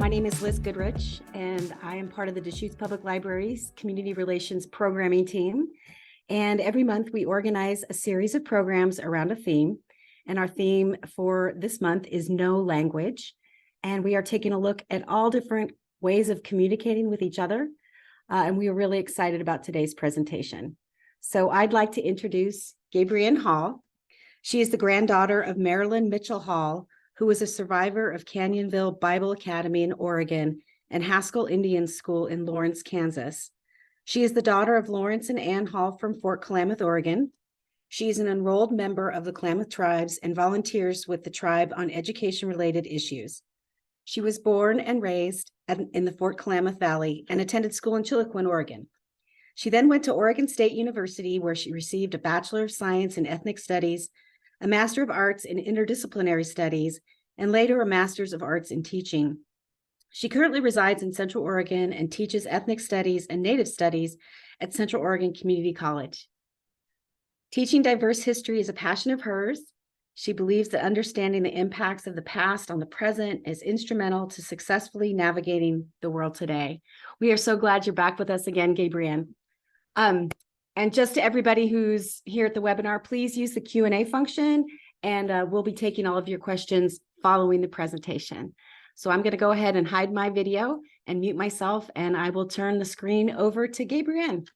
My name is Liz Goodrich, and I am part of the Deschutes Public Library's Community Relations Programming team. And every month we organize a series of programs around a theme. And our theme for this month is No Language. And we are taking a look at all different ways of communicating with each other. And we are really excited about today's presentation. So I'd like to introduce Gabriann Hall. She is the granddaughter of Marilyn Mitchell Hall, who was a survivor of Canyonville Bible Academy in Oregon and Haskell Indian School in Lawrence, Kansas. She is the daughter of Lawrence and Ann Hall from Fort Klamath, Oregon. She is an enrolled member of the Klamath Tribes and volunteers with the tribe on education-related issues. She was born and raised in the Fort Klamath Valley and attended school in Chiloquin, Oregon. She then went to Oregon State University, where she received a Bachelor of Science in Ethnic Studies, a Master of Arts in Interdisciplinary Studies, and later a Master's of Arts in Teaching. She currently resides in Central Oregon and teaches Ethnic Studies and Native Studies at Central Oregon Community College. Teaching diverse history is a passion of hers. She believes that understanding the impacts of the past on the present is instrumental to successfully navigating the world today. We are so glad you're back with us again, Gabriann. And just to everybody who's here at the webinar, please use the Q&A function, and we'll be taking all of your questions following the presentation. So I'm going to go ahead and hide my video and mute myself, and I will turn the screen over to Gabriann.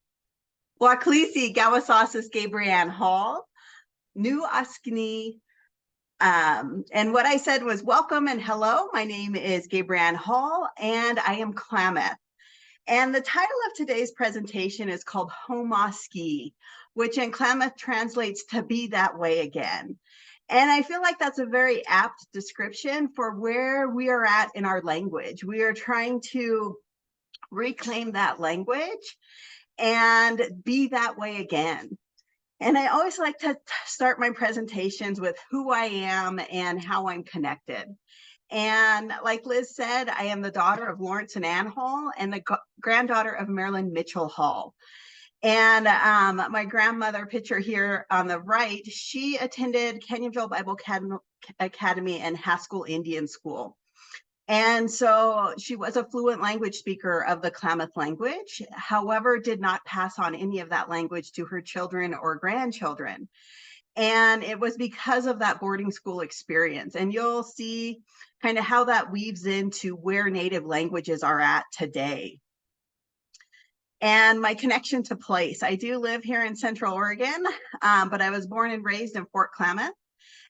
Waklisi Gawasasas Gabriann Hall, New Askini. And what I said was welcome and hello. My name is Gabriann Hall, and I am Klamath. And the title of today's presentation is called Homoski, which in Klamath translates to be that way again. And I feel like that's a very apt description for where we are at in our language. We are trying to reclaim that language and be that way again. And I always like to start my presentations with who I am and how I'm connected. And like Liz said, I am the daughter of Lawrence and Ann Hall and the granddaughter of Marilyn Mitchell Hall. And my grandmother picture here on the right, she attended Canyonville Bible Academy and Haskell Indian School. And so she was a fluent language speaker of the Klamath language, however, did not pass on any of that language to her children or grandchildren. And it was because of that boarding school experience. And you'll see kind of how that weaves into where native languages are at today. And my connection to place. I do live here in Central Oregon, but I was born and raised in Fort Klamath.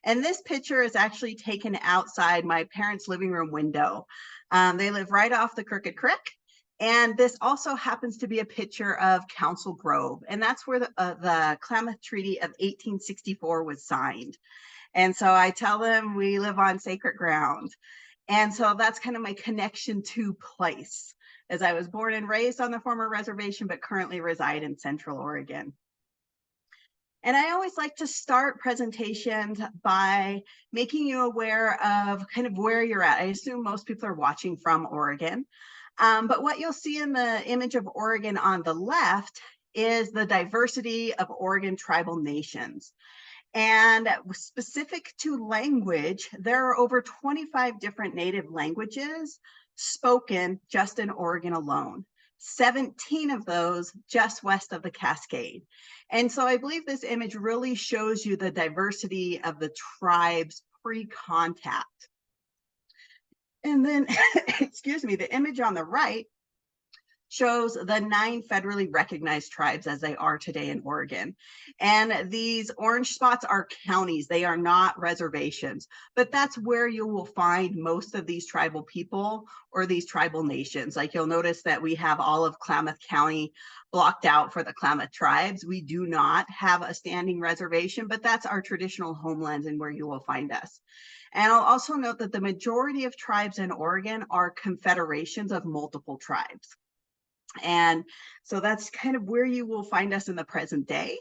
And this picture is actually taken outside my parents' living room window. They live right off the Crooked Creek. And this also happens to be a picture of Council Grove. And that's where the Klamath Treaty of 1864 was signed. And so I tell them we live on sacred ground. And so that's kind of my connection to place, as I was born and raised on the former reservation, but currently reside in Central Oregon. And I always like to start presentations by making you aware of kind of where you're at. I assume most people are watching from Oregon. But what you'll see in the image of Oregon on the left is the diversity of Oregon tribal nations. And specific to language, there are over 25 different native languages spoken just in Oregon alone. 17 of those just west of the Cascade. And so I believe this image really shows you the diversity of the tribes pre-contact. And then, excuse me, the image on the right shows the 9 federally recognized tribes as they are today in Oregon. And these orange spots are counties. They are not reservations, but that's where you will find most of these tribal people or these tribal nations. Like you'll notice that we have all of Klamath County blocked out for the Klamath Tribes. We do not have a standing reservation, but that's our traditional homelands and where you will find us. And I'll also note that the majority of tribes in Oregon are confederations of multiple tribes. And so that's kind of where you will find us in the present day.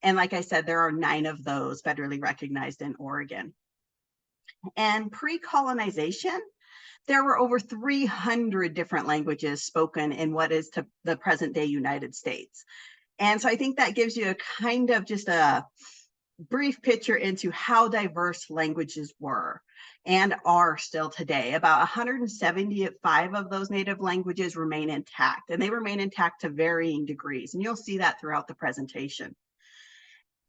And like I said, there are 9 of those federally recognized in Oregon. And pre-colonization, there were over 300 different languages spoken in what is to the present day United States. And so I think that gives you a kind of just a brief picture into how diverse languages were and are still today. About 175 of those native languages remain intact, and they remain intact to varying degrees. And you'll see that throughout the presentation.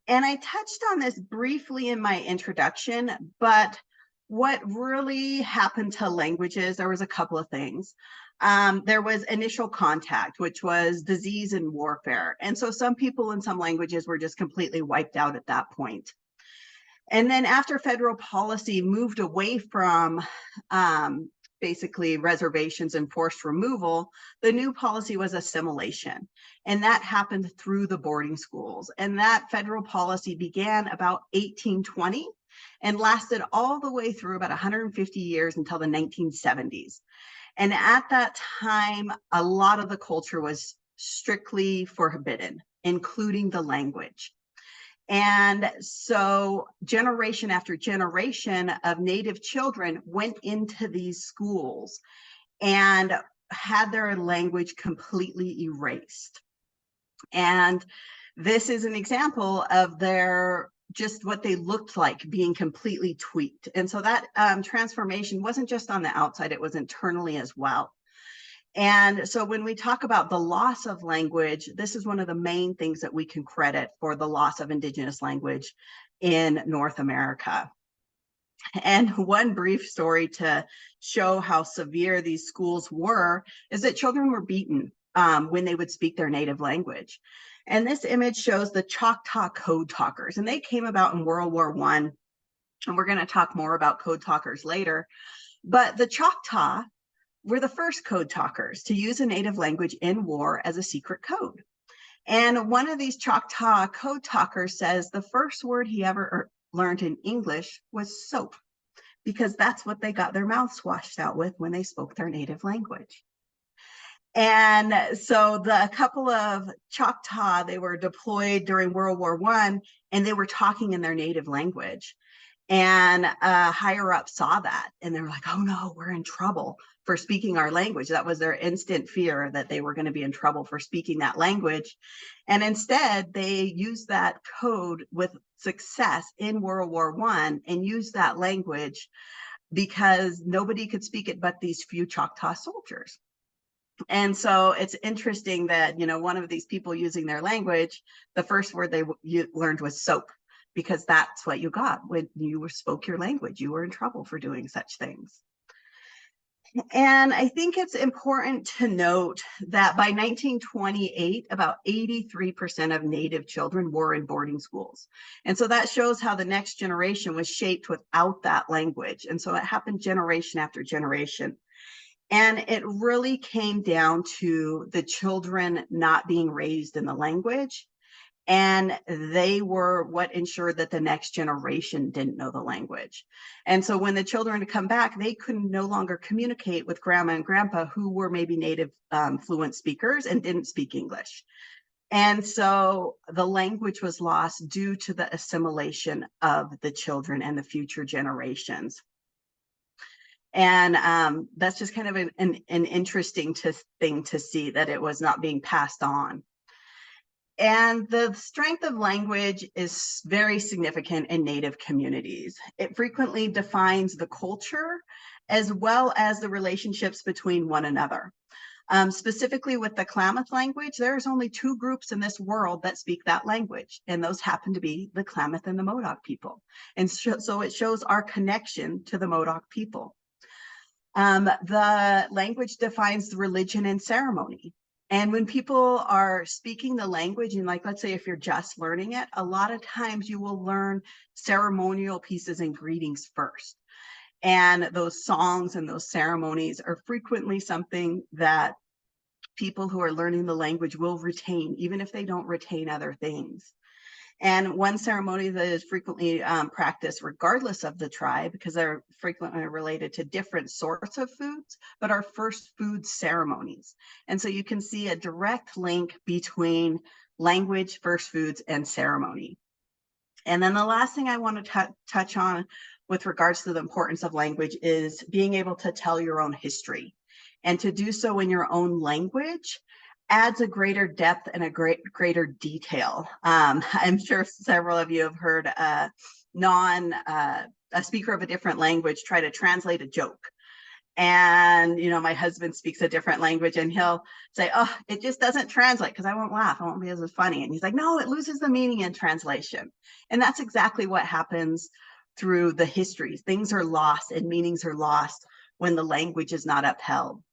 And I touched on this briefly in my introduction, but what really happened to languages, there was a couple of things. There was initial contact, which was disease and warfare. And so some people in some languages were just completely wiped out at that point. And then after federal policy moved away from basically reservations and forced removal, the new policy was assimilation. And that happened through the boarding schools. And that federal policy began about 1820 and lasted all the way through about 150 years until the 1970s. And at that time, a lot of the culture was strictly forbidden, including the language. And so generation after generation of Native children went into these schools and had their language completely erased. And this is an example of their just what they looked like being completely tweaked. And so that transformation wasn't just on the outside, it was internally as well. And so when we talk about the loss of language, this is one of the main things that we can credit for the loss of Indigenous language in North America. And one brief story to show how severe these schools were is that children were beaten when they would speak their native language. And this image shows the Choctaw code talkers, and they came about in World War I. And we're going to talk more about code talkers later. But the Choctaw were the first code talkers to use a native language in war as a secret code. And one of these Choctaw code talkers says the first word he ever learned in English was soap, because that's what they got their mouths washed out with when they spoke their native language. And so the couple of Choctaw, they were deployed during World War I, and they were talking in their native language. And higher up saw that, and they were like, oh no, we're in trouble for speaking our language. That was their instant fear, that they were going to be in trouble for speaking that language. And instead, they used that code with success in World War I and used that language because nobody could speak it but these few Choctaw soldiers. And so it's interesting that, you know, one of these people using their language, the first word they learned was soap, because that's what you got when you spoke your language. You were in trouble for doing such things. And I think it's important to note that by 1928, about 83% of Native children were in boarding schools. And so that shows how the next generation was shaped without that language. And so it happened generation after generation. And it really came down to the children not being raised in the language. And they were what ensured that the next generation didn't know the language. And so when the children come back, they could no longer communicate with grandma and grandpa, who were maybe native fluent speakers and didn't speak English. And so the language was lost due to the assimilation of the children and the future generations. And that's just kind of an interesting thing to see, that it was not being passed on. And the strength of language is very significant in Native communities. It frequently defines the culture as well as the relationships between one another. Specifically with the Klamath language, there's only two groups in this world that speak that language, and those happen to be the Klamath and the Modoc people. And so it shows our connection to the Modoc people. The language defines the religion and ceremony. And when people are speaking the language, and like, let's say if you're just learning it, a lot of times you will learn ceremonial pieces and greetings first. And those songs and those ceremonies are frequently something that people who are learning the language will retain, even if they don't retain other things. And one ceremony that is frequently practiced regardless of the tribe, because they're frequently related to different sorts of foods, but are first food ceremonies. And so you can see a direct link between language, first foods, and ceremony. And then the last thing I want to touch on with regards to the importance of language is being able to tell your own history, and to do so in your own language adds a greater depth and a greater detail. I'm sure several of you have heard a speaker of a different language try to translate a joke. And, my husband speaks a different language and he'll say, oh, it just doesn't translate because I won't laugh. I won't be as funny. And he's like, no, it loses the meaning in translation. And that's exactly what happens through the histories. Things are lost and meanings are lost when the language is not upheld.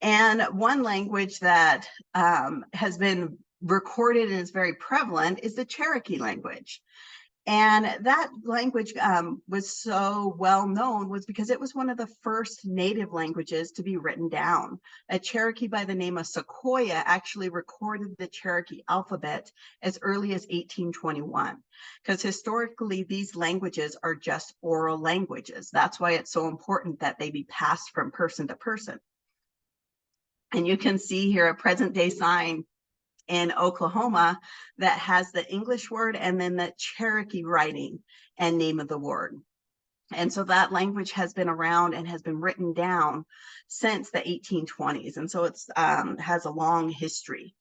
And one language that has been recorded and is very prevalent is the Cherokee language. And that language was so well known was because it was one of the first native languages to be written down. A Cherokee by the name of Sequoyah actually recorded the Cherokee alphabet as early as 1821, because historically these languages are just oral languages. That's why it's so important that they be passed from person to person. And you can see here a present day sign in Oklahoma that has the English word and then the Cherokee writing and name of the word. And so that language has been around and has been written down since the 1820s. And so it's has a long history.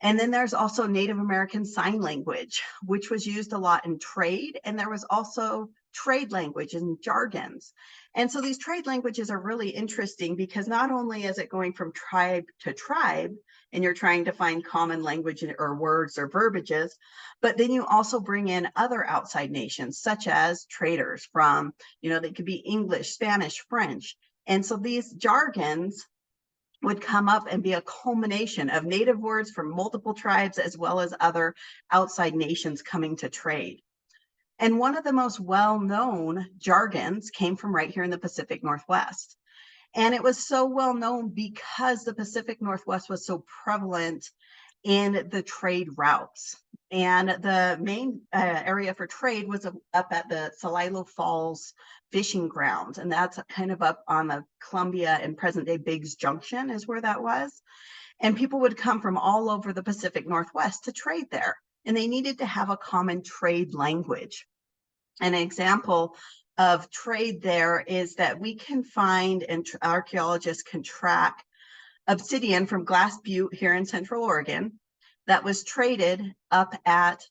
And then there's also Native American Sign Language, which was used a lot in trade. And there was also trade language and jargons. And so these trade languages are really interesting because not only is it going from tribe to tribe, and you're trying to find common language or words or verbiages, but then you also bring in other outside nations, such as traders from, they could be English, Spanish, French. And so these jargons would come up and be a culmination of native words from multiple tribes, as well as other outside nations coming to trade. And one of the most well-known jargons came from right here in the Pacific Northwest. And it was so well known because the Pacific Northwest was so prevalent in the trade routes. And the main area for trade was up at the Celilo Falls fishing grounds. And that's kind of up on the Columbia and present day Biggs Junction is where that was. And people would come from all over the Pacific Northwest to trade there. And they needed to have a common trade language. An example of trade there is that we can find, and archaeologists can track, obsidian from Glass Butte here in Central Oregon that was traded up at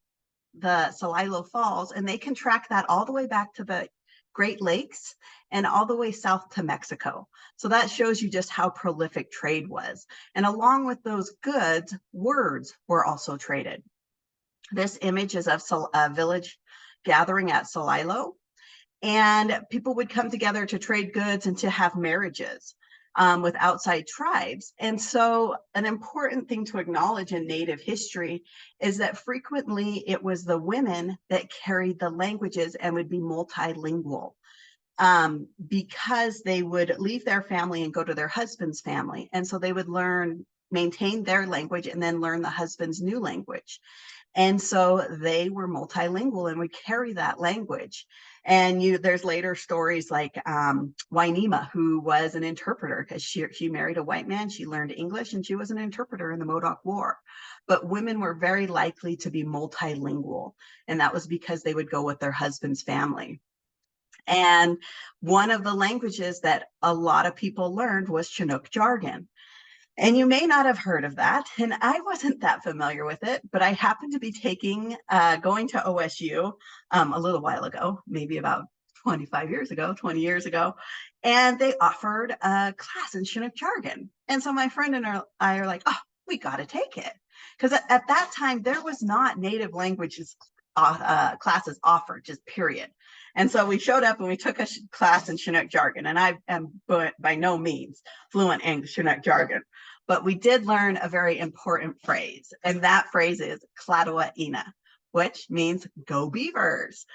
the Celilo Falls, and they can track that all the way back to the Great Lakes and all the way south to Mexico. So that shows you just how prolific trade was. And along with those goods, words were also traded. This image is of a village gathering at Celilo. And people would come together to trade goods and to have marriages with outside tribes. And so an important thing to acknowledge in Native history is that frequently it was the women that carried the languages and would be multilingual because they would leave their family and go to their husband's family. And so they would maintain their language and then learn the husband's new language. And so they were multilingual and would carry that language. And there's later stories like Wainema, who was an interpreter because she married a white man. She learned English and she was an interpreter in the Modoc War. But women were very likely to be multilingual. And that was because they would go with their husband's family. And one of the languages that a lot of people learned was Chinook jargon. And you may not have heard of that, and I wasn't that familiar with it, but I happened to be going to OSU a little while ago, maybe about 20 years ago, and they offered a class in Chinook jargon. And so my friend and I are like, oh, we got to take it. Because at that time, there was not native languages classes offered, just period. And so we showed up and we took a class in Chinook jargon, and I am by no means fluent in Chinook jargon, but we did learn a very important phrase, and that phrase is Kladawa Ina, which means go Beavers.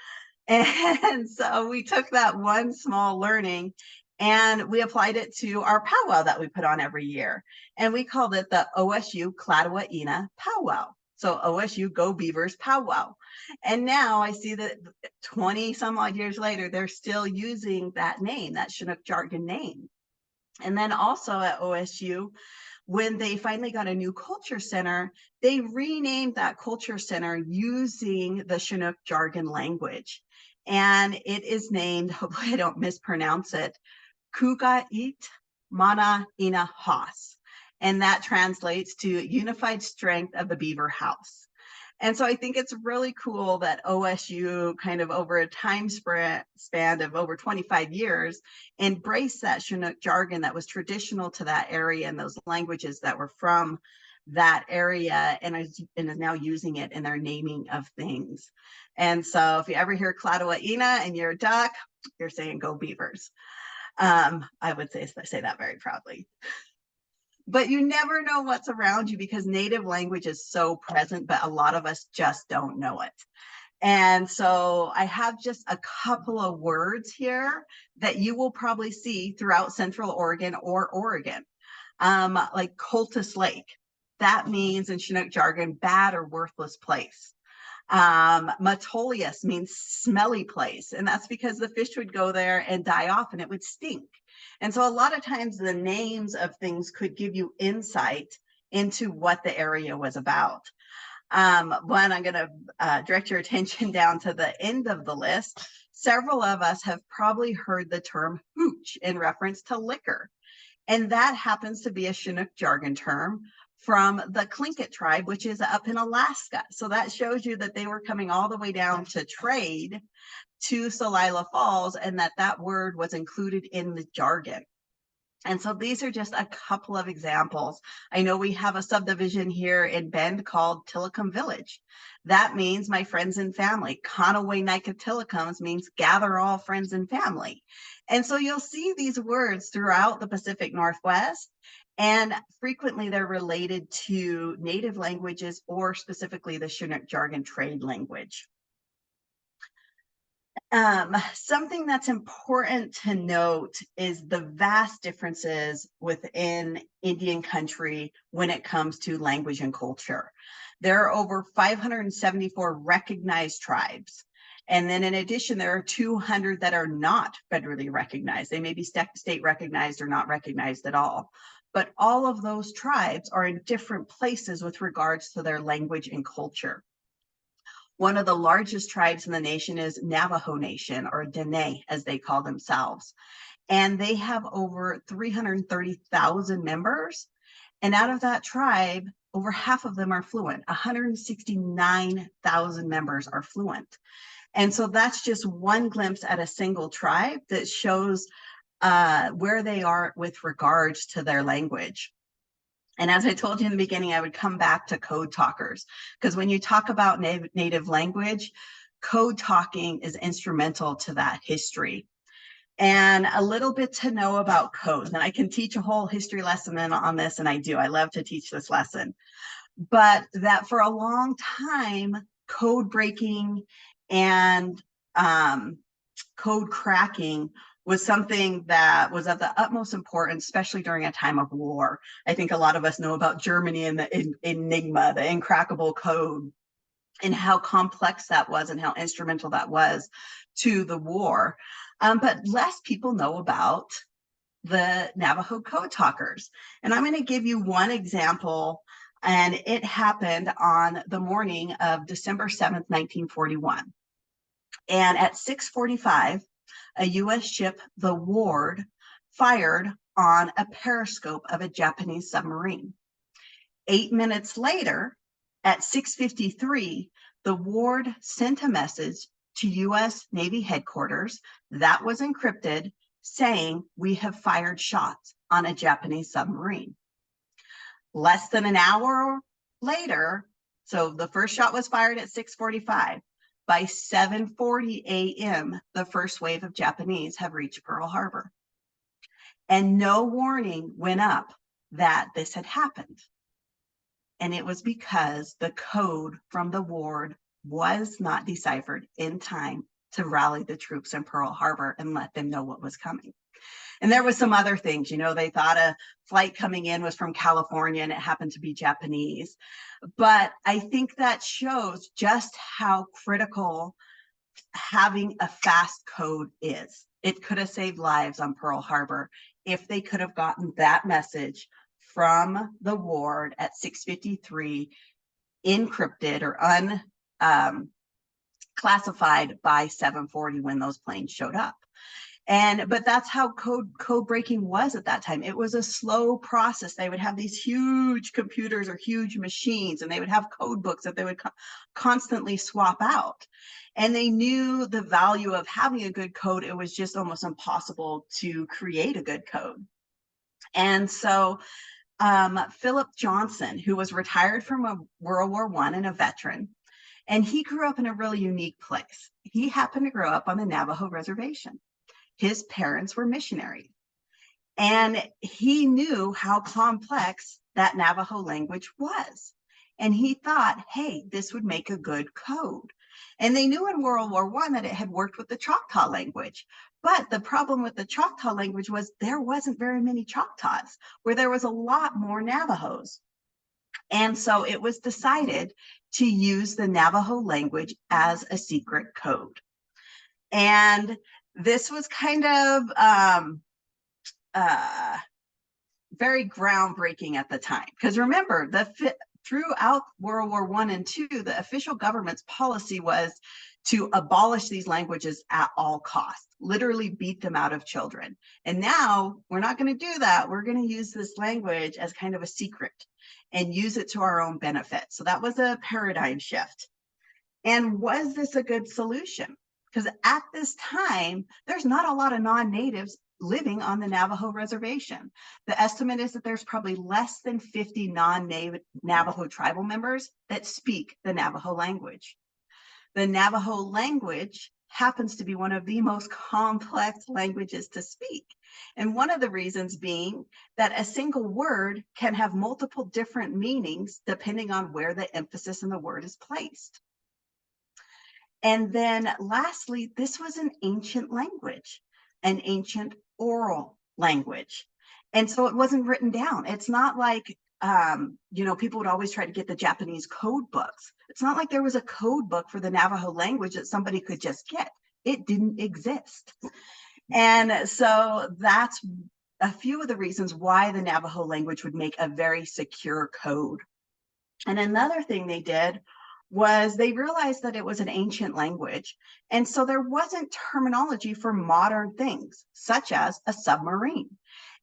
And so we took that one small learning and we applied it to our powwow that we put on every year. And we called it the OSU Kladawa Ina Powwow. So OSU Go Beavers Powwow. And now I see that 20 some odd years later, they're still using that name, that Chinook jargon name. And then also at OSU, when they finally got a new culture center, they renamed that culture center using the Chinook jargon language. And it is named, hopefully I don't mispronounce it, Kugait Mana Ina Haas. And that translates to unified strength of the beaver house. And so I think it's really cool that OSU kind of over a time span of over 25 years embraced that Chinook jargon that was traditional to that area and those languages that were from that area, and is now using it in their naming of things. And so if you ever hear Cladwellina and you're a duck, you're saying go Beavers. I would say that very proudly. But you never know what's around you because native language is so present, but a lot of us just don't know it. And so I have just a couple of words here that you will probably see throughout Central Oregon or Oregon, like Cultus Lake. That means in Chinook jargon, bad or worthless place. Metolius means smelly place, and that's because the fish would go there and die off and it would stink. And so a lot of times the names of things could give you insight into what the area was about. One, I'm going to direct your attention down to the end of the list. Several of us have probably heard the term hooch in reference to liquor, and that happens to be a Chinook jargon term from the Klamath Tribe, which is up in Alaska. So that shows you that they were coming all the way down to trade to Celila Falls, and that word was included in the jargon. And so these are just a couple of examples. I know we have a subdivision here in Bend called Chiloquin Village. That means my friends and family. Conaway Nicatilicums means gather all friends and family. And so you'll see these words throughout the Pacific Northwest, and frequently they're related to native languages or specifically the Chinook jargon trade language. Something that's important to note is the vast differences within Indian country when it comes to language and culture. There are over 574 recognized tribes. And then in addition, there are 200 that are not federally recognized. They may be state recognized or not recognized at all. But all of those tribes are in different places with regards to their language and culture. One of the largest tribes in the nation is Navajo Nation, or Dene, as they call themselves. And they have over 330,000 members. And out of that tribe, over half of them are fluent. 169,000 members are fluent. And so that's just one glimpse at a single tribe that shows where they are with regards to their language. And as I told you in the beginning, I would come back to code talkers, because when you talk about native language, code talking is instrumental to that history. And a little bit to know about codes. And I can teach a whole history lesson on this, and I do. I love to teach this lesson. But that for a long time, code breaking and code cracking was something that was of the utmost importance, especially during a time of war. I think a lot of us know about Germany and the Enigma, the incrackable code, and how complex that was and how instrumental that was to the war. But less people know about the Navajo code talkers. And I'm going to give you one example, and it happened on the morning of December 7th, 1941. And at 6:45, a U.S. ship, the Ward, fired on a periscope of a Japanese submarine. 8 minutes later, at 6:53, the Ward sent a message to U.S. Navy headquarters that was encrypted, saying, "We have fired shots on a Japanese submarine." Less than an hour later, so the first shot was fired at 6:45. By 7:40 a.m., the first wave of Japanese have reached Pearl Harbor. And no warning went up that this had happened. And it was because the code from the Ward was not deciphered in time to rally the troops in Pearl Harbor and let them know what was coming. And there was some other things, they thought a flight coming in was from California and it happened to be Japanese. But I think that shows just how critical having a fast code is. It could have saved lives on Pearl Harbor if they could have gotten that message from the Ward at 6:53, encrypted or unclassified by 7:40 when those planes showed up. But that's how code breaking was at that time. It was a slow process. They would have these huge computers or huge machines, and they would have code books that they would constantly swap out. And they knew the value of having a good code. It was just almost impossible to create a good code. And so Philip Johnson, who was retired from World War I and a veteran, and he grew up in a really unique place. He happened to grow up on the Navajo reservation. His parents were missionaries, and he knew how complex that Navajo language was. And he thought, hey, this would make a good code. And they knew in World War I that it had worked with the Choctaw language. But the problem with the Choctaw language was there wasn't very many Choctaws, where there was a lot more Navajos. And so it was decided to use the Navajo language as a secret code. And this was kind of very groundbreaking at the time. Because remember, throughout World War I and II, the official government's policy was to abolish these languages at all costs, literally beat them out of children. And now we're not going to do that. We're going to use this language as kind of a secret and use it to our own benefit. So that was a paradigm shift. And was this a good solution? Because at this time, there's not a lot of non-natives living on the Navajo reservation. The estimate is that there's probably less than 50 non-Navajo tribal members that speak the Navajo language. The Navajo language happens to be one of the most complex languages to speak. And one of the reasons being that a single word can have multiple different meanings depending on where the emphasis in the word is placed. And then lastly, this was an ancient language, an ancient oral language. And so it wasn't written down. It's not like, people would always try to get the Japanese code books. It's not like there was a code book for the Navajo language that somebody could just get. It didn't exist. And so that's a few of the reasons why the Navajo language would make a very secure code. And another thing they did was they realized that it was an ancient language. And so there wasn't terminology for modern things, such as a submarine.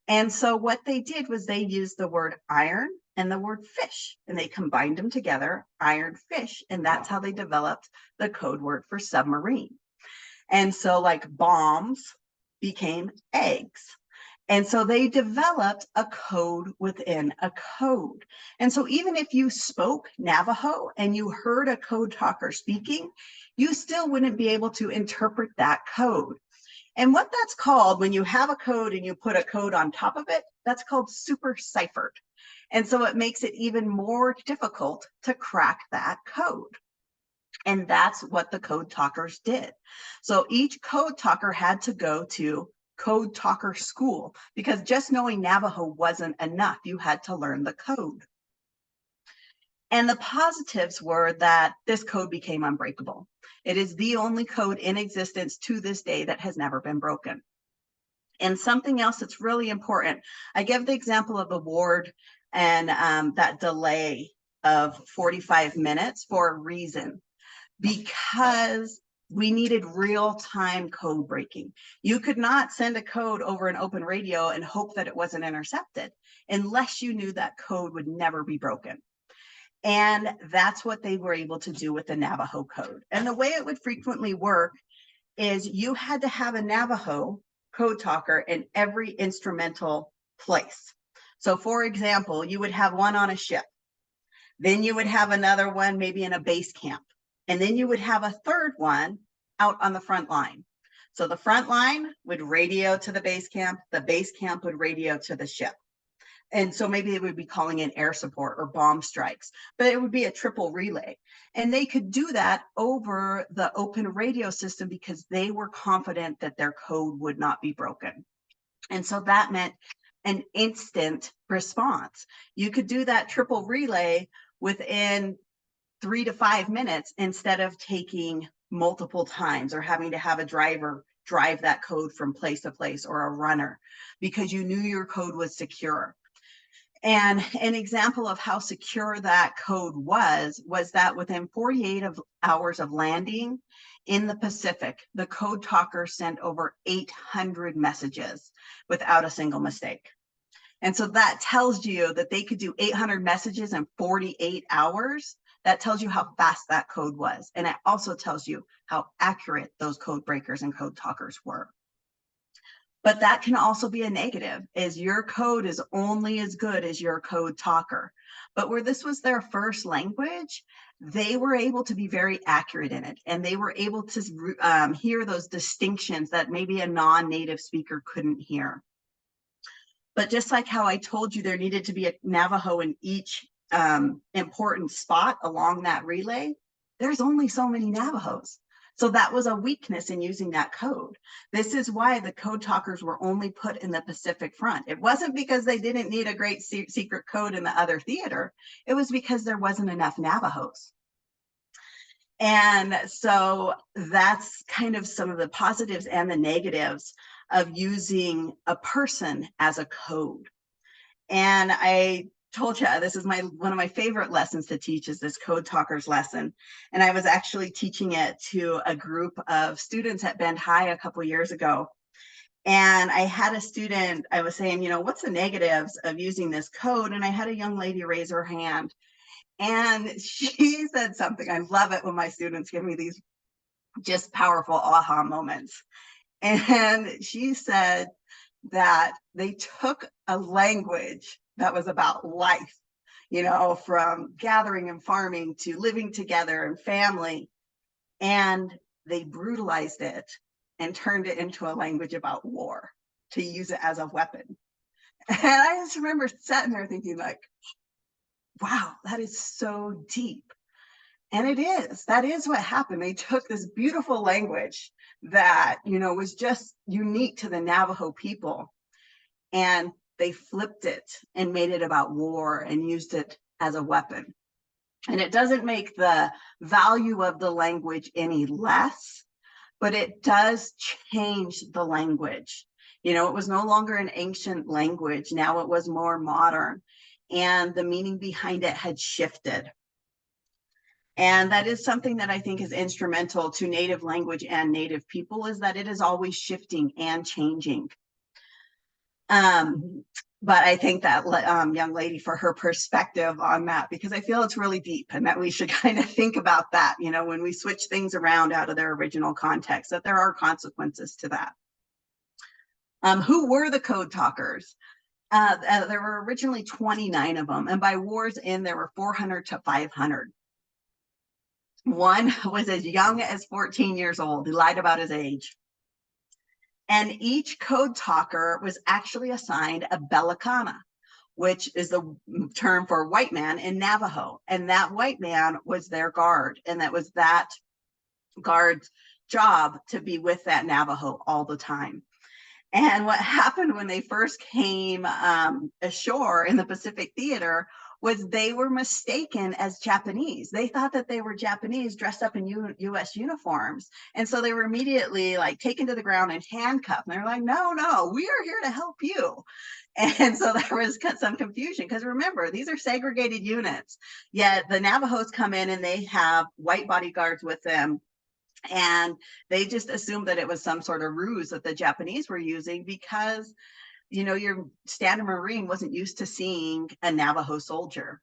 And so what they did was they used the word iron and the word fish, and they combined them together, iron fish, and that's how they developed the code word for submarine. And so like bombs became eggs. And so they developed a code within a code. And so even if you spoke Navajo and you heard a code talker speaking, you still wouldn't be able to interpret that code. And what that's called, when you have a code and you put a code on top of it, that's called super ciphered. And so it makes it even more difficult to crack that code. And that's what the code talkers did. So each code talker had to go to code talker school, because just knowing Navajo wasn't enough. You had to learn the code. And the positives were that this code became unbreakable. It is the only code in existence to this day that has never been broken. And something else that's really important, I give the example of the ward and that delay of 45 minutes for a reason, because we needed real-time code breaking. You could not send a code over an open radio and hope that it wasn't intercepted unless you knew that code would never be broken. And that's what they were able to do with the Navajo code. And the way it would frequently work is you had to have a Navajo code talker in every instrumental place. So for example, you would have one on a ship. Then you would have another one maybe in a base camp. And then you would have a third one out on the front line. So the front line would radio to the base camp would radio to the ship. And so maybe they would be calling in air support or bomb strikes, but it would be a triple relay. And they could do that over the open radio system because they were confident that their code would not be broken. And so that meant an instant response. You could do that triple relay within 3 to 5 minutes instead of taking multiple times or having to have a driver drive that code from place to place or a runner, because you knew your code was secure. And an example of how secure that code was that within 48 hours of landing in the Pacific, the code talker sent over 800 messages without a single mistake. And so that tells you that they could do 800 messages in 48 hours. That tells you how fast that code was. And it also tells you how accurate those code breakers and code talkers were. But that can also be a negative, is your code is only as good as your code talker. But where this was their first language, they were able to be very accurate in it. And they were able to hear those distinctions that maybe a non-native speaker couldn't hear. But just like how I told you there needed to be a Navajo in each important spot along that relay, there's only so many Navajos. So that was a weakness in using that code. This is why the code talkers were only put in the Pacific front. It wasn't because they didn't need a great secret code in the other theater. It was because there wasn't enough Navajos. And so that's kind of some of the positives and the negatives of using a person as a code. And I told you this is one of my favorite lessons to teach, is this code talkers lesson. And I was actually teaching it to a group of students at Bend High a couple years ago. And I had a student, I was saying, what's the negatives of using this code? And I had a young lady raise her hand, and she said something. I love it when my students give me these just powerful aha moments. And she said that they took a language that was about life, from gathering and farming to living together and family, and they brutalized it and turned it into a language about war to use it as a weapon. And I just remember sitting there thinking, like, wow, that is so deep. And that is what happened. They took this beautiful language that, was just unique to the Navajo people, and they flipped it and made it about war and used it as a weapon. And it doesn't make the value of the language any less, but it does change the language. It was no longer an ancient language. Now it was more modern, and the meaning behind it had shifted. And that is something that I think is instrumental to Native language and Native people, is that it is always shifting and changing. But I thank that young lady for her perspective on that, because I feel it's really deep, and that we should kind of think about that, when we switch things around out of their original context, that there are consequences to that. Who were the code talkers? There were originally 29 of them, and by war's end, there were 400 to 500. One was as young as 14 years old. He lied about his age. And each code talker was actually assigned a Belicana, which is the term for white man in Navajo. And that white man was their guard. And that was that guard's job to be with that Navajo all the time. And what happened when they first came ashore in the Pacific Theater was they were mistaken as Japanese. They thought that they were Japanese dressed up in U.S. uniforms. And so they were immediately taken to the ground and handcuffed. And they're like, no, we are here to help you. And so there was some confusion, because remember, these are segregated units. Yet the Navajos come in and they have white bodyguards with them. And they just assumed that it was some sort of ruse that the Japanese were using, because your standard Marine wasn't used to seeing a Navajo soldier.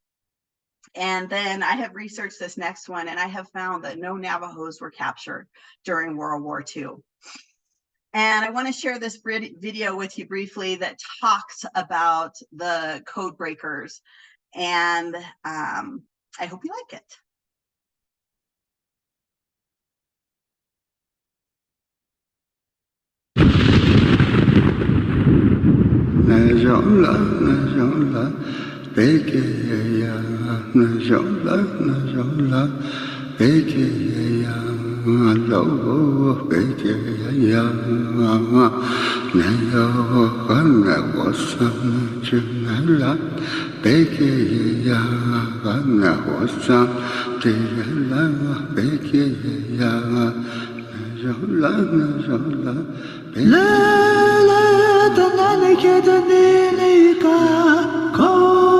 And then I have researched this next one, and I have found that no Navajos were captured during World War II. And I want to share this video with you briefly that talks about the code breakers. And I hope you like it. La la tanane ke danele ka ko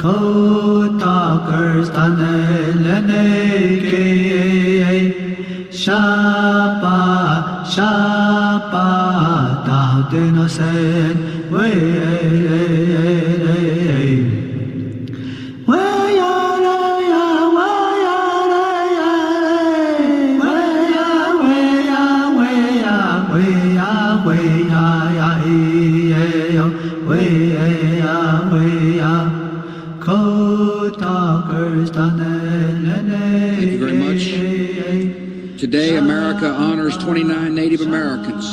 Code talkers Shapa, Shapa, Tao Dino said, Thank you very much. Today, America honors 29 Native Americans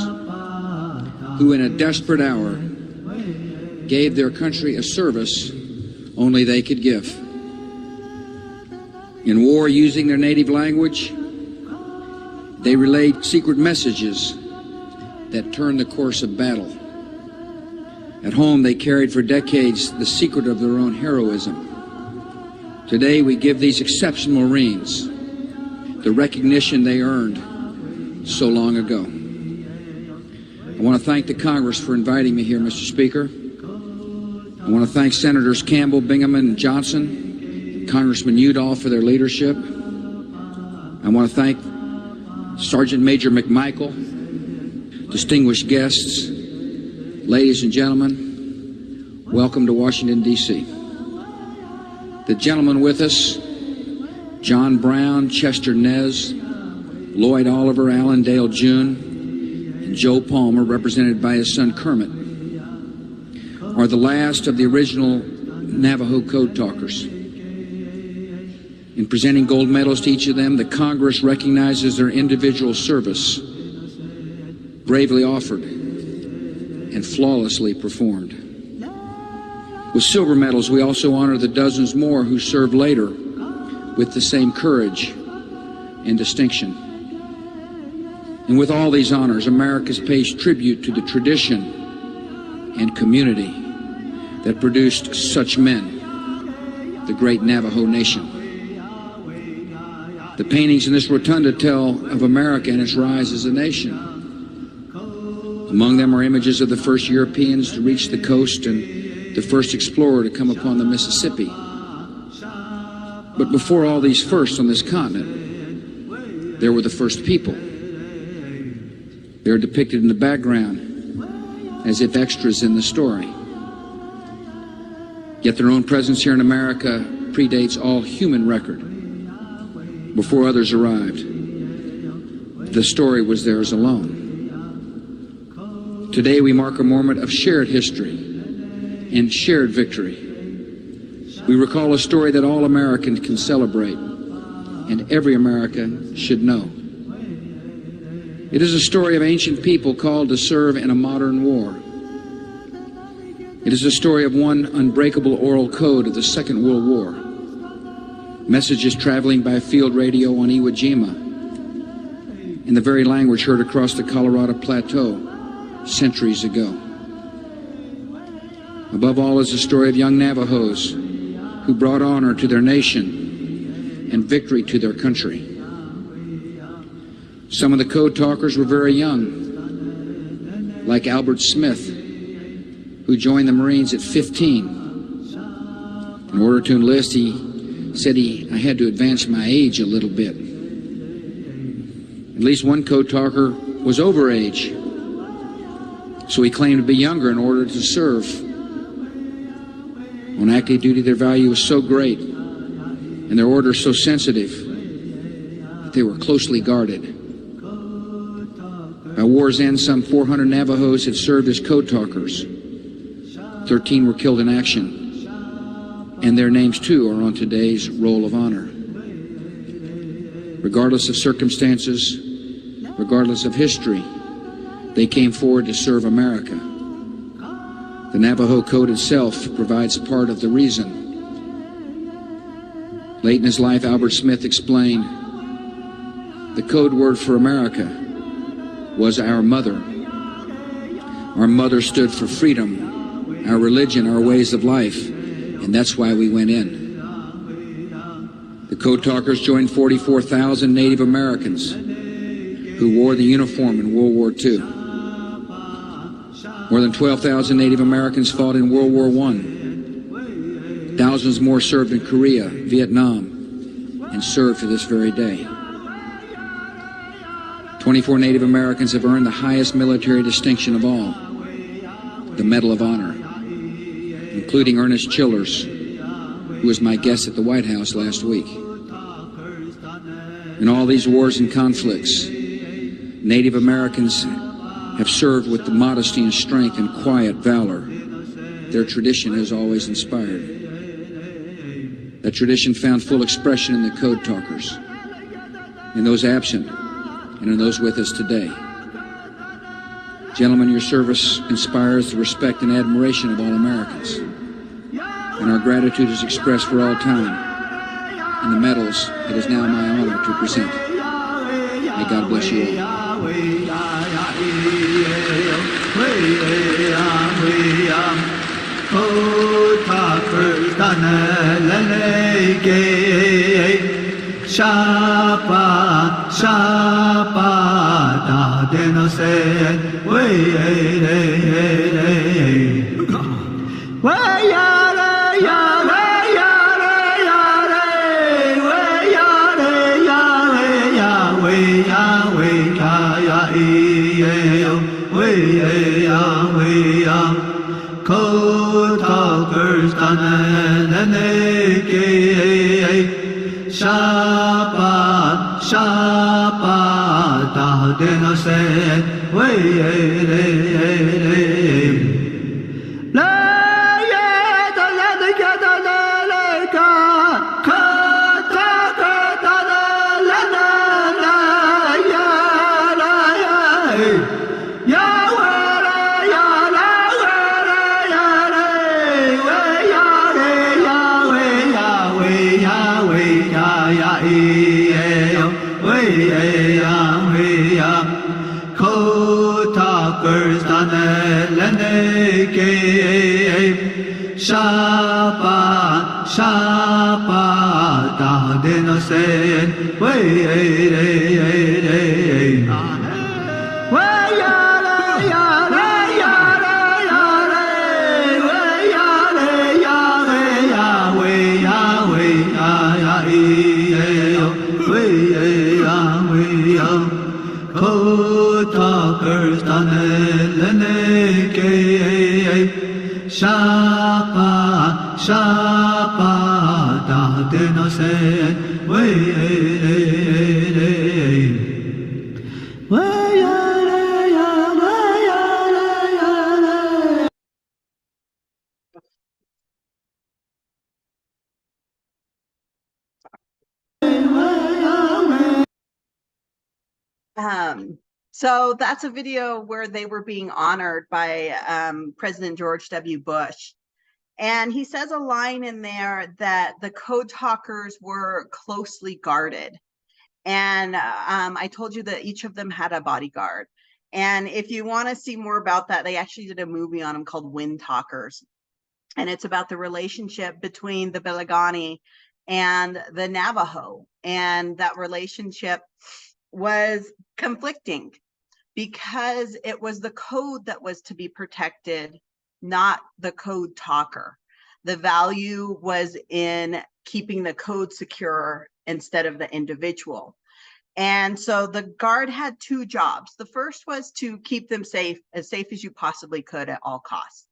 who, in a desperate hour, gave their country a service only they could give. In war, using their native language, they relayed secret messages that turned the course of battle. At home, they carried for decades the secret of their own heroism. Today, we give these exceptional Marines the recognition they earned so long ago. I want to thank the Congress for inviting me here, Mr. Speaker. I want to thank Senators Campbell, Bingaman, and Johnson, Congressman Udall for their leadership. I want to thank Sergeant Major McMichael, distinguished guests, ladies and gentlemen, welcome to Washington, D.C. The gentlemen with us, John Brown, Chester Nez, Lloyd Oliver, Alan Dale June, and Joe Palmer, represented by his son Kermit, are the last of the original Navajo Code Talkers. In presenting gold medals to each of them, the Congress recognizes their individual service, bravely offered and flawlessly performed. With silver medals, we also honor the dozens more who served later with the same courage and distinction. And with all these honors, America pays tribute to the tradition and community that produced such men, the great Navajo Nation. The paintings in this rotunda tell of America and its rise as a nation. Among them are images of the first Europeans to reach the coast and the first explorer to come upon the Mississippi. But before all these firsts on this continent, there were the first people. They're depicted in the background as if extras in the story. Yet their own presence here in America predates all human record. Before others arrived, the story was theirs alone. Today we mark a moment of shared history and shared victory. We recall a story that all Americans can celebrate and every American should know. It is a story of ancient people called to serve in a modern war. It is a story of one unbreakable oral code of the Second World War. Messages traveling by field radio on Iwo Jima, in the very language heard across the Colorado Plateau centuries ago. Above all is the story of young Navajos who brought honor to their nation and victory to their country. Some of the code talkers were very young, like Albert Smith, who joined the Marines at 15. In order to enlist, he said I had to advance my age a little bit. At least one code talker was over age, so he claimed to be younger in order to serve. On active duty, their value was so great and their orders so sensitive that they were closely guarded. By war's end, some 400 Navajos had served as code talkers. 13 were killed in action, and their names too are on today's Roll of Honor. Regardless of circumstances, regardless of history, they came forward to serve America. The Navajo Code itself provides part of the reason. Late in his life, Albert Smith explained, the code word for America was our mother. Our mother stood for freedom, our religion, our ways of life, and that's why we went in. The code talkers joined 44,000 Native Americans who wore the uniform in World War II. More than 12,000 Native Americans fought in World War I. Thousands more served in Korea, Vietnam, and serve to this very day. 24 Native Americans have earned the highest military distinction of all, the Medal of Honor, including Ernest Childers, who was my guest at the White House last week. In all these wars and conflicts, Native Americans have served with the modesty and strength and quiet valor their tradition has always inspired. That tradition found full expression in the Code Talkers, in those absent, and in those with us today. Gentlemen, your service inspires the respect and admiration of all Americans, and our gratitude is expressed for all time in the medals it is now my honor to present. May God bless you Code talkers Shabbat, Shabbat, Adenosen, Shabbat, Shabbat, Adenosen, Shabbat, Shabbat, Adenosen, So that's a video where they were being honored by President George W. Bush. And he says a line in there that the code talkers were closely guarded. And I told you that each of them had a bodyguard. And if you want to see more about that, they actually did a movie on them called Wind Talkers. And it's about the relationship between the Belagani and the Navajo. And that relationship was conflicting because it was the code that was to be protected, not the code talker. The value was in keeping the code secure instead of the individual. And so the guard had two jobs. The first was to keep them safe as you possibly could at all costs.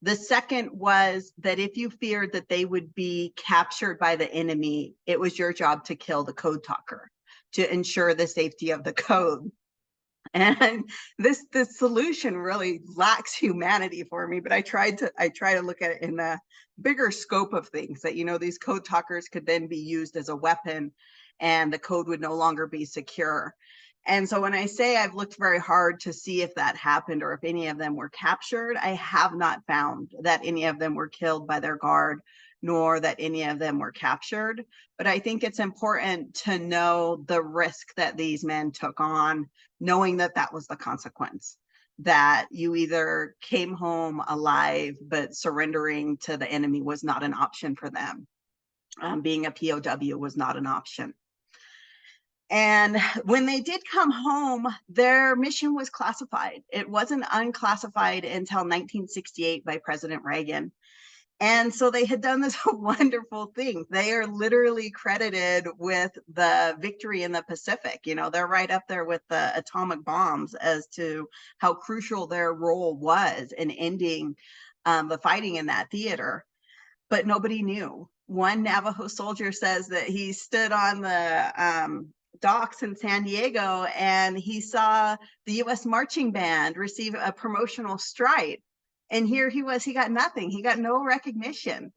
The second was that if you feared that they would be captured by the enemy, it was your job to kill the code talker to ensure the safety of the code. And this solution really lacks humanity for me, but I try to look at it in the bigger scope of things, that, you know, these code talkers could then be used as a weapon and the code would no longer be secure. And so when I say I've looked very hard to see if that happened or if any of them were captured, I have not found that any of them were killed by their guard, nor that any of them were captured. But I think it's important to know the risk that these men took on, knowing that that was the consequence, that you either came home alive, but surrendering to the enemy was not an option for them. Being a POW was not an option. And when they did come home, their mission was classified. It wasn't unclassified until 1968 by President Reagan. And so they had done this wonderful thing. They are literally credited with the victory in the Pacific. You know, they're right up there with the atomic bombs as to how crucial their role was in ending the fighting in that theater. But nobody knew. One Navajo soldier says that he stood on the docks in San Diego and he saw the U.S. marching band receive a promotional stripe. And here he was, he got nothing. He got no recognition.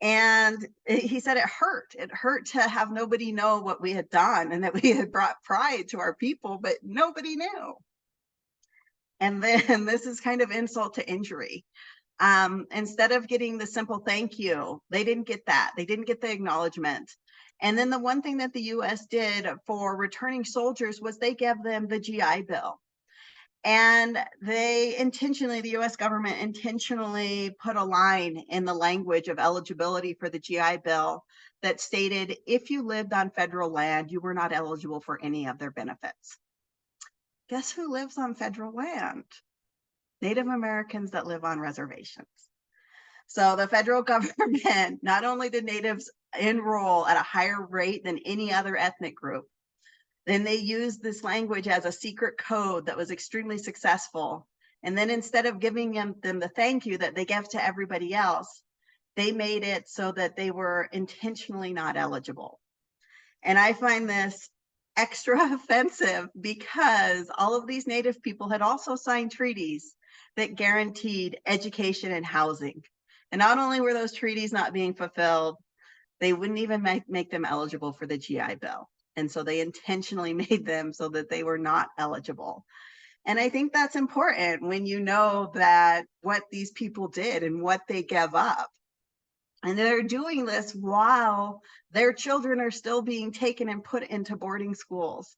And he said it hurt. It hurt to have nobody know what we had done and that we had brought pride to our people, but nobody knew. And then this is kind of insult to injury. Instead of getting the simple thank you, they didn't get that. They didn't get the acknowledgement. And then the one thing that the U.S. did for returning soldiers was they gave them the GI Bill. And they intentionally, the U.S. government intentionally put a line in the language of eligibility for the GI Bill that stated if you lived on federal land, you were not eligible for any of their benefits. Guess who lives on federal land? Native Americans that live on reservations. So the federal government, not only did natives enroll at a higher rate than any other ethnic group, then they used this language as a secret code that was extremely successful. And then instead of giving them the thank you that they gave to everybody else, they made it so that they were intentionally not eligible. And I find this extra offensive because all of these Native people had also signed treaties that guaranteed education and housing. And not only were those treaties not being fulfilled, they wouldn't even make them eligible for the GI Bill. And so they intentionally made them so that they were not eligible. And I think that's important when you know that what these people did and what they gave up. And they're doing this while their children are still being taken and put into boarding schools.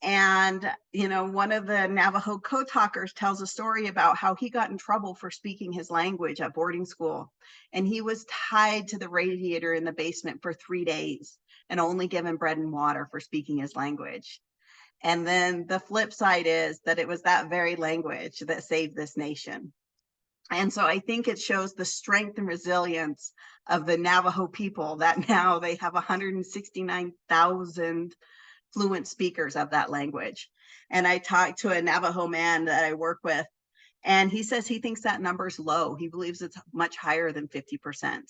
And, you know, one of the Navajo code talkers tells a story about how he got in trouble for speaking his language at boarding school. And he was tied to the radiator in the basement for 3 days and only given bread and water for speaking his language. And then the flip side is that it was that very language that saved this nation. And so I think it shows the strength and resilience of the Navajo people that now they have 169,000 fluent speakers of that language. And I talked to a Navajo man that I work with, and he says he thinks that number's low. He believes it's much higher than 50%.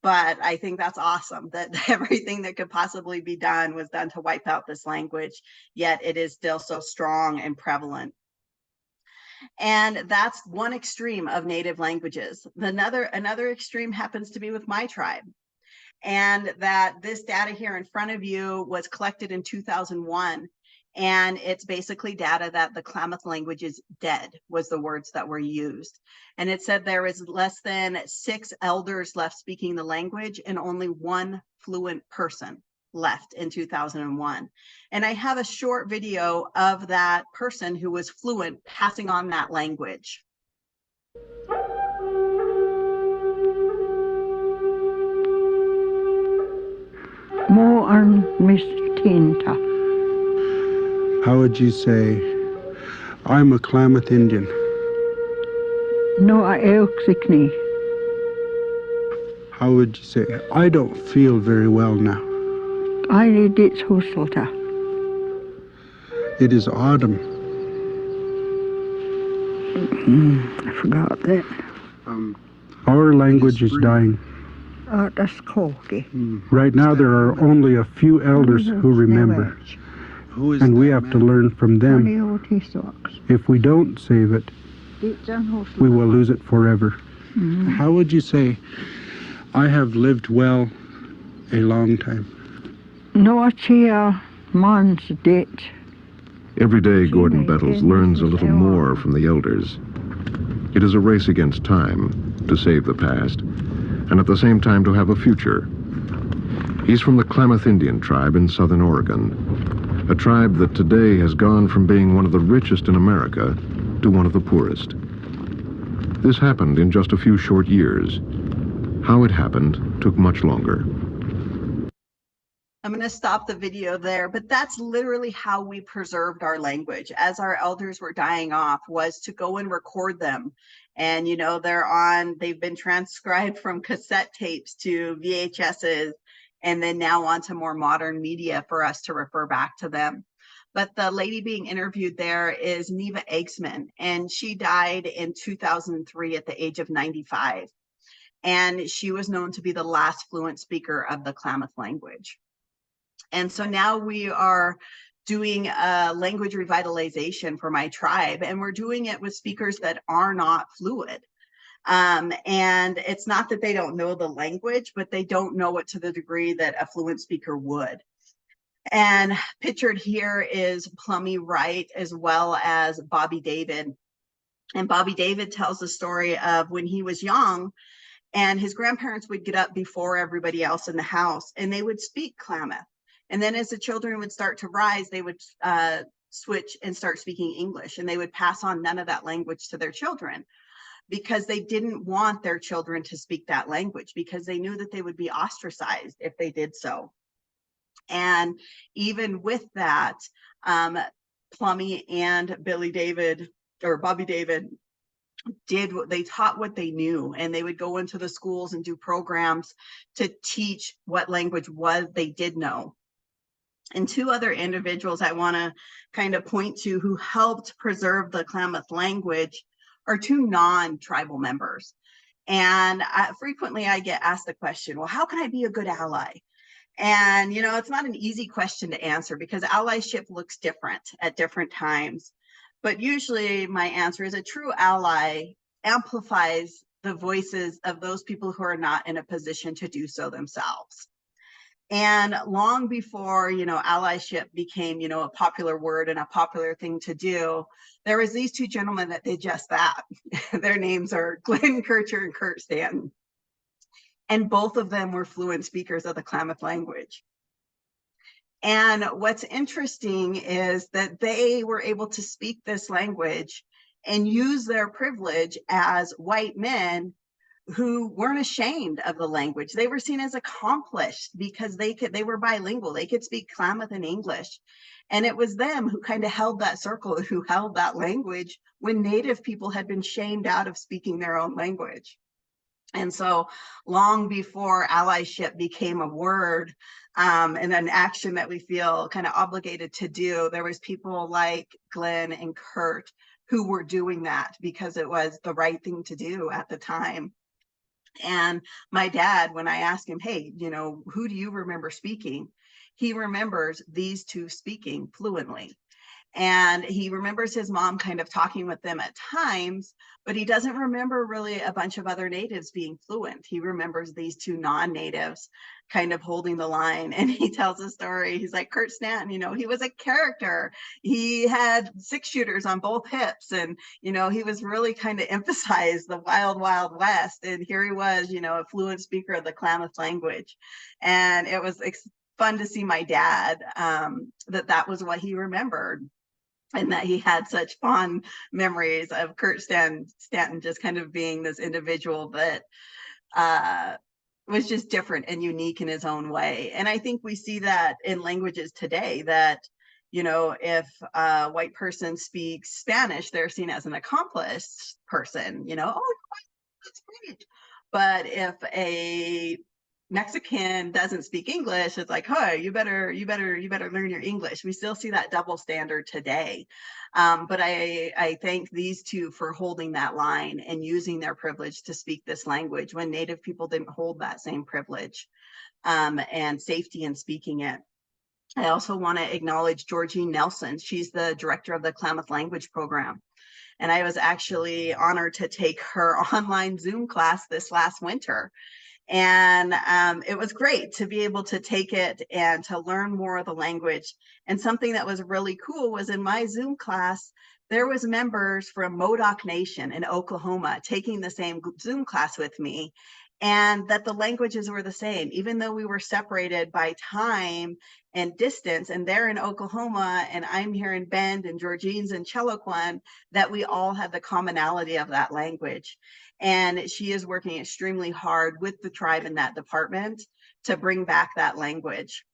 But I think that's awesome that everything that could possibly be done was done to wipe out this language, yet it is still so strong and prevalent. And that's one extreme of native languages. Another extreme happens to be with my tribe. And that this data here in front of you was collected in 2001. And it's basically data that the Klamath language is dead, was the words that were used. And it said there is less than 6 elders left speaking the language and only 1 fluent person left in 2001. And I have a short video of that person who was fluent passing on that language. Mo an mistinta. How would you say, I'm a Klamath Indian? No a euksikni. How would you say, I don't feel very well now? I need it huselta. It is autumn. I forgot that. Our language is dying. That's koki. Right now there are only a few elders who remember. And we have to learn from them. If we don't save it, we will lose it forever. How would you say, I have lived well a long time? No chia man's det. Every day, Gordon Bettles learns a little more from the elders. It is a race against time to save the past, and at the same time to have a future. He's from the Klamath Indian tribe in southern Oregon, a tribe that today has gone from being one of the richest in America to one of the poorest. This happened in just a few short years. How it happened took much longer. I'm going to stop the video there, but that's literally how we preserved our language as our elders were dying off, was to go and record them. And, you know, they've been transcribed from cassette tapes to VHSs, and then now onto more modern media for us to refer back to them. But the lady being interviewed there is Neva Eggsman, and she died in 2003 at the age of 95. And she was known to be the last fluent speaker of the Klamath language. And so now we are doing a language revitalization for my tribe, and we're doing it with speakers that are not fluid. And it's not that they don't know the language, but they don't know it to the degree that a fluent speaker would. And pictured here is Plummy Wright, as well as Bobby David. And Bobby David tells the story of when he was young, and his grandparents would get up before everybody else in the house, and they would speak Klamath. And then as the children would start to rise, they would switch and start speaking English, and they would pass on none of that language to their children, because they didn't want their children to speak that language, because they knew that they would be ostracized if they did so. And even with that, Plummy and Bobby David they taught what they knew, and they would go into the schools and do programs to teach what language was they did know. And two other individuals I want to kind of point to who helped preserve the Klamath language are two non-tribal members. And frequently I get asked the question, well, how can I be a good ally? And, you know, it's not an easy question to answer, because allyship looks different at different times. But usually my answer is a true ally amplifies the voices of those people who are not in a position to do so themselves. And long before, you know, allyship became, you know, a popular word and a popular thing to do, there was these two gentlemen that did just that. Their names are Glenn Kircher and Kurt Stanton. And both of them were fluent speakers of the Klamath language. And what's interesting is that they were able to speak this language and use their privilege as white men who weren't ashamed of the language. They were seen as accomplished because they were bilingual. They could speak Klamath and English. And it was them who kind of held that circle, who held that language when Native people had been shamed out of speaking their own language. And so long before allyship became a word and an action that we feel kind of obligated to do, there was people like Glenn and Kurt who were doing that because it was the right thing to do at the time. And my dad, when I asked him, hey, you know, who do you remember speaking? He remembers these two speaking fluently. And he remembers his mom kind of talking with them at times, but he doesn't remember really a bunch of other natives being fluent. He remembers these two non-natives kind of holding the line. And he tells a story. He's like, Kurt Stanton, you know, he was a character. He had 6-shooters on both hips. And, you know, he was really kind of emphasized the wild, wild West. And here he was, you know, a fluent speaker of the Klamath language. And it was fun to see my dad, that was what he remembered. And that he had such fond memories of Kurt Stanton just kind of being this individual that was just different and unique in his own way. And I think we see that in languages today, that, you know, if a white person speaks Spanish, they're seen as an accomplished person, you know, oh, that's great. But if a Mexican doesn't speak English, it's like, hey, you better learn your English. We still see that double standard today. But I thank these two for holding that line and using their privilege to speak this language when Native people didn't hold that same privilege and safety in speaking it. I also want to acknowledge Georgine Nelson. She's the director of the Klamath Language program. And I was actually honored to take her online Zoom class this last winter. And it was great to be able to take it and to learn more of the language. And something that was really cool was in my Zoom class, there was members from Modoc Nation in Oklahoma taking the same Zoom class with me, and that the languages were the same, even though we were separated by time and distance, and they're in Oklahoma and I'm here in Bend and Georgine's in Chiloquin, that we all had the commonality of that language. And she is working extremely hard with the tribe in that department to bring back that language.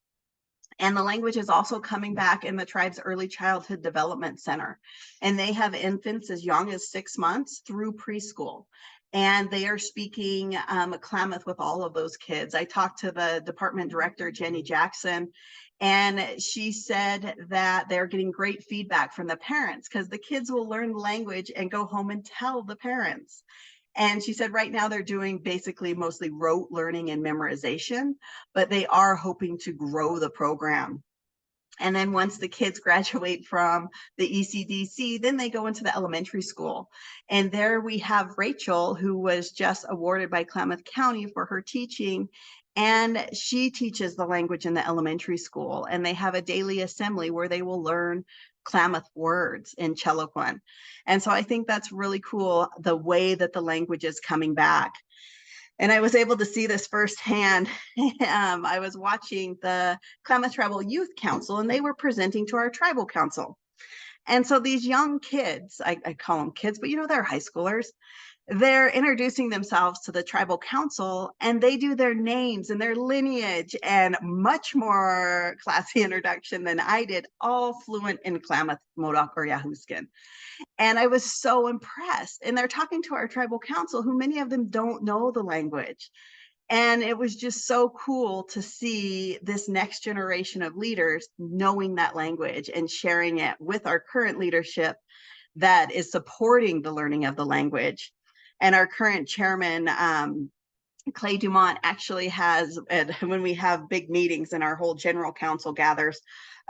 And the language is also coming back in the tribe's early childhood development center. And they have infants as young as 6 months through preschool. And they are speaking Klamath with all of those kids. I talked to the department director, Jenny Jackson, and she said that they're getting great feedback from the parents because the kids will learn the language and go home and tell the parents. And she said right now they're doing basically mostly rote learning and memorization, but they are hoping to grow the program. And then once the kids graduate from the ECDC, then they go into the elementary school. And there we have Rachel, who was just awarded by Klamath County for her teaching. And she teaches the language in the elementary school. And they have a daily assembly where they will learn Klamath words in Chiloquin. And so I think that's really cool, the way that the language is coming back. And I was able to see this firsthand. I was watching the Klamath Tribal Youth Council, and they were presenting to our tribal council. And so these young kids, I call them kids, but they're high schoolers. They're introducing themselves to the tribal council, and they do their names and their lineage and much more classy introduction than I did, all fluent in Klamath, Modoc, or Yahuskin. And I was so impressed. And they're talking to our tribal council, who many of them don't know the language. And it was just so cool to see this next generation of leaders knowing that language and sharing it with our current leadership that is supporting the learning of the language. And our current chairman, Clay Dumont, actually has, when we have big meetings and our whole general council gathers,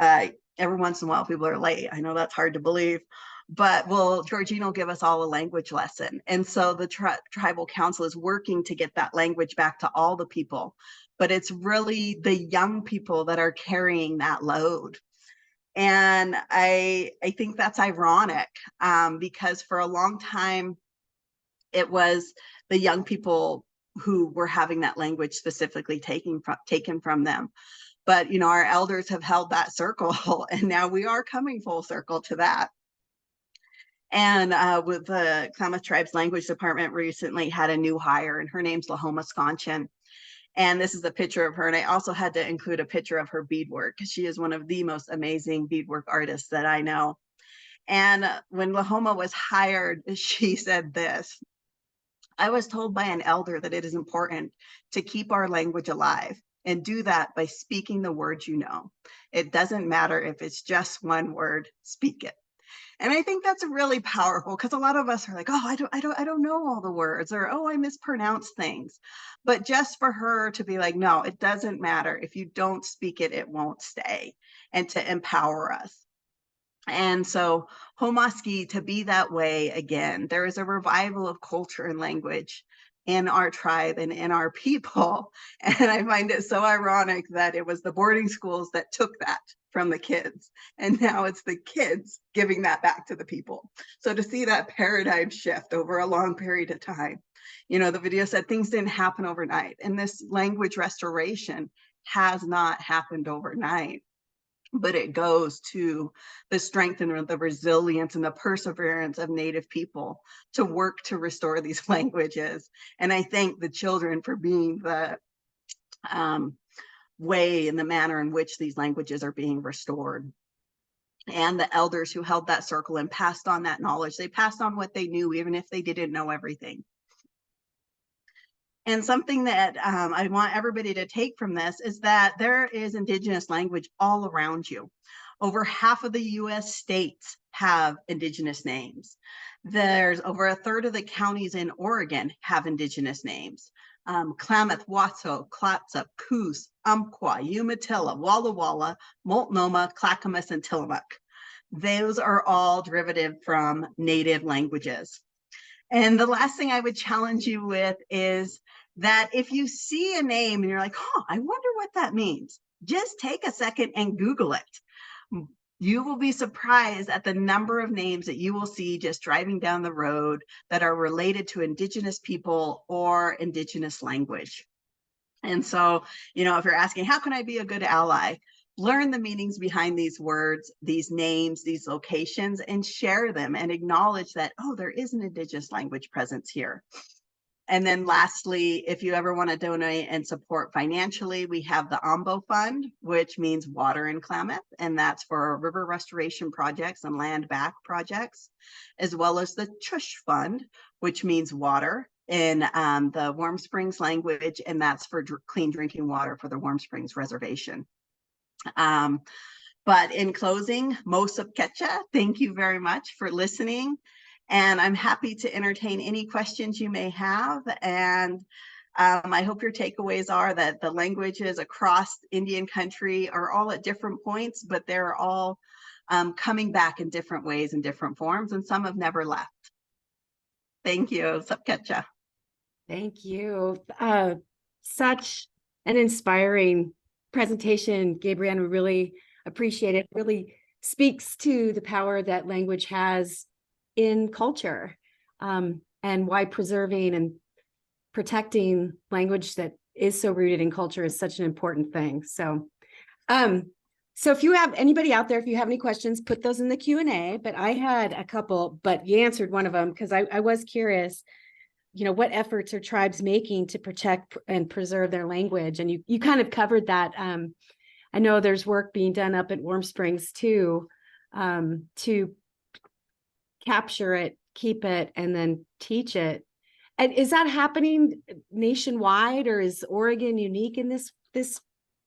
every once in a while people are late. I know that's hard to believe. But Georgina will give us all a language lesson. And so the tribal council is working to get that language back to all the people. But it's really the young people that are carrying that load. And I think that's ironic because for a long time, it was the young people who were having that language specifically taken from them. But, our elders have held that circle, and now we are coming full circle to that. And with the Klamath Tribes Language Department recently had a new hire, and her name's Lahoma Sconchin. And this is a picture of her. And I also had to include a picture of her beadwork. She is one of the most amazing beadwork artists that I know. And when Lahoma was hired, she said this: I was told by an elder that it is important to keep our language alive and do that by speaking the words you know. It doesn't matter if it's just one word, speak it. And I think that's really powerful because a lot of us are like, oh, I don't know all the words, or, oh, I mispronounce things. But just for her to be like, no, it doesn't matter. If you don't speak it, it won't stay, and to empower us. And so Homaski, to be that way again, there is a revival of culture and language in our tribe and in our people. And I find it so ironic that it was the boarding schools that took that from the kids, and now it's the kids giving that back to the people. So to see that paradigm shift over a long period of time, the video said things didn't happen overnight, and this language restoration has not happened overnight. But it goes to the strength and the resilience and the perseverance of Native people to work to restore these languages. And I thank the children for being the way and the manner in which these languages are being restored. And the elders who held that circle and passed on that knowledge. They passed on what they knew, even if they didn't know everything. And something that I want everybody to take from this is that there is Indigenous language all around you. Over half of the US states have Indigenous names. There's over a third of the counties in Oregon have Indigenous names. Klamath, Watso, Clatsop, Coos, Umpqua, Umatilla, Walla Walla, Multnomah, Clackamas, and Tillamook. Those are all derivative from Native languages. And the last thing I would challenge you with is that if you see a name and you're like, I wonder what that means, just take a second and Google it. You will be surprised at the number of names that you will see just driving down the road that are related to Indigenous people or Indigenous language. And so, if you're asking, how can I be a good ally? Learn the meanings behind these words, these names, these locations, and share them and acknowledge that, there is an Indigenous language presence here. And then lastly, if you ever want to donate and support financially, we have the AMBO Fund, which means water in Klamath, and that's for river restoration projects and land back projects, as well as the Chush Fund, which means water in the Warm Springs language, and that's for clean drinking water for the Warm Springs Reservation. But in closing, Mosop Ketcha, thank you very much for listening. And I'm happy to entertain any questions you may have. And I hope your takeaways are that the languages across Indian country are all at different points, but they're all coming back in different ways and different forms, and some have never left. Thank you. Sapkecha. Thank you. Such an inspiring presentation, Gabriann. We really appreciate it. Really speaks to the power that language has in culture, and why preserving and protecting language that is so rooted in culture is such an important thing. So if you have anybody out there, if you have any questions, put those in the Q&A. But I had a couple, but you answered one of them, because I was curious, what efforts are tribes making to protect and preserve their language? And you kind of covered that. I know there's work being done up at Warm Springs too, to capture it, keep it, and then teach it. And is that happening nationwide, or is Oregon unique in this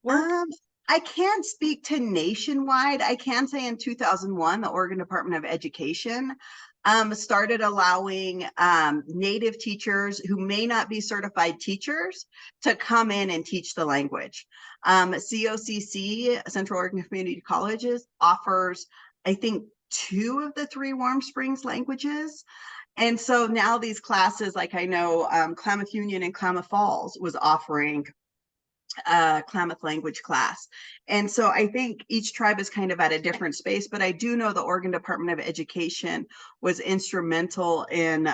work? I can't speak to nationwide. I can say in 2001, the Oregon Department of Education started allowing Native teachers who may not be certified teachers to come in and teach the language. COCC, Central Oregon Community Colleges, offers, I think, 2 of the 3 Warm Springs languages. And so now these classes, like I know Klamath Union and Klamath Falls was offering Klamath language class. And so I think each tribe is kind of at a different space, but I do know the Oregon Department of Education was instrumental in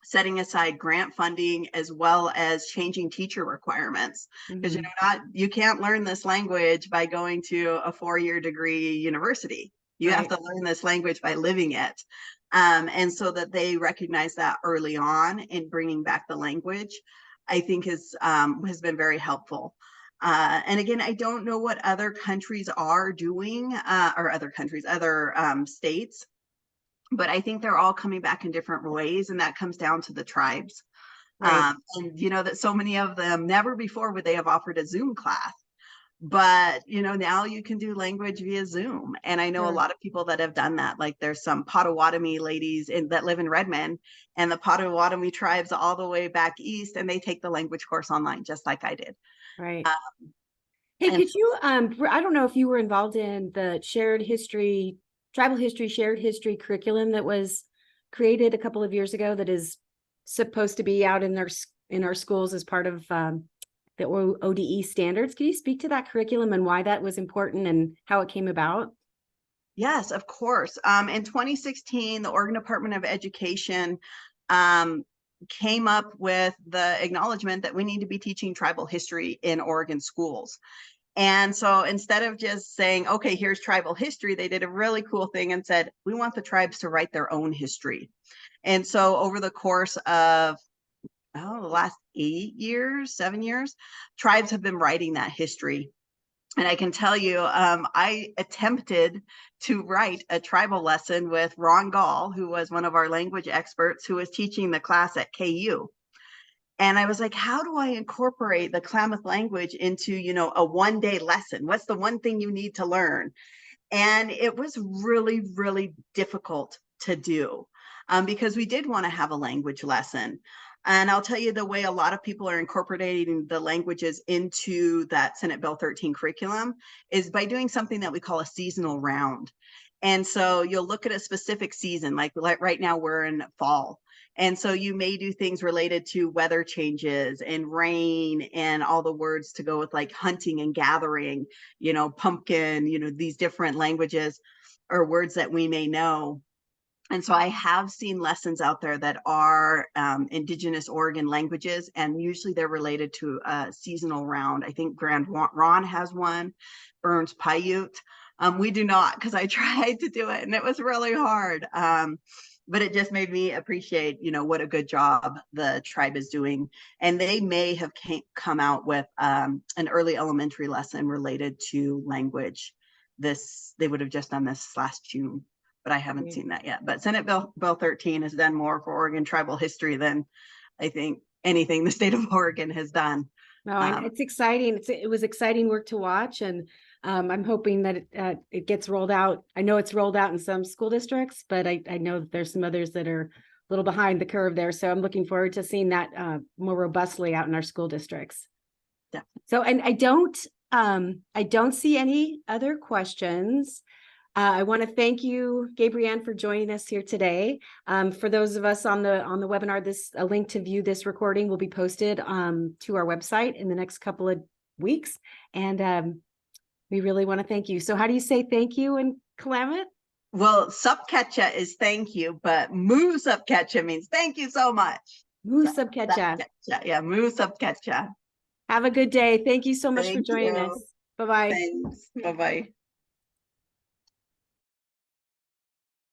setting aside grant funding, as well as changing teacher requirements. Because you can't learn this language by going to a 4-year degree university. You have to learn this language by living it. And so that they recognize that early on in bringing back the language, I think has been very helpful. And again, I don't know what other countries are doing, or other states, but I think they're all coming back in different ways, and that comes down to the tribes. And that so many of them, never before would they have offered a Zoom class. But, now you can do language via Zoom. And I know a lot of people that have done that. Like there's some Potawatomi ladies that live in Redmond, and the Potawatomi tribes all the way back east, and they take the language course online, just like I did. Right. Hey, could you, I don't know if you were involved in the tribal history, shared history curriculum that was created a couple of years ago that is supposed to be out in our schools as part of the ODE standards. Can you speak to that curriculum and why that was important and how it came about? Yes, of course. In 2016, the Oregon Department of Education came up with the acknowledgement that we need to be teaching tribal history in Oregon schools. And so instead of just saying, okay, here's tribal history, they did a really cool thing and said, we want the tribes to write their own history. And so over the course of the last 7 years, tribes have been writing that history. And I can tell you, I attempted to write a tribal lesson with Ron Gall, who was one of our language experts who was teaching the class at KU. And I was like, how do I incorporate the Klamath language into, a 1-day lesson? What's the one thing you need to learn? And it was really, really difficult to do because we did want to have a language lesson. And I'll tell you, the way a lot of people are incorporating the languages into that Senate Bill 13 curriculum is by doing something that we call a seasonal round. And so you'll look at a specific season, like right now we're in fall. And so you may do things related to weather changes and rain and all the words to go with, like hunting and gathering, pumpkin, these different languages or words that we may know. And so I have seen lessons out there that are Indigenous Oregon languages, and usually they're related to a seasonal round. I think Grand Ron has one, Burns Paiute. We do not, because I tried to do it and it was really hard. but it just made me appreciate, what a good job the tribe is doing. And they may have come out with an early elementary lesson related to language. They would have just done this last June, but I haven't seen that yet. But Senate Bill 13 has done more for Oregon tribal history than I think anything the state of Oregon has done. No, and it's exciting. It was exciting work to watch, and I'm hoping that it gets rolled out. I know it's rolled out in some school districts, but I know that there's some others that are a little behind the curve there. So I'm looking forward to seeing that more robustly out in our school districts. Yeah. So, and I don't see any other questions. I want to thank you, Gabriann, for joining us here today. For those of us on the webinar, a link to view this recording will be posted to our website in the next couple of weeks. And we really want to thank you. So how do you say thank you in Klamath? Well, Subketcha is thank you, but Mu Subketcha means thank you so much. Mu Subketcha. Yeah, Mu Subketcha. Have a good day. Thank you so much for joining us. Bye-bye. Thanks. Bye-bye.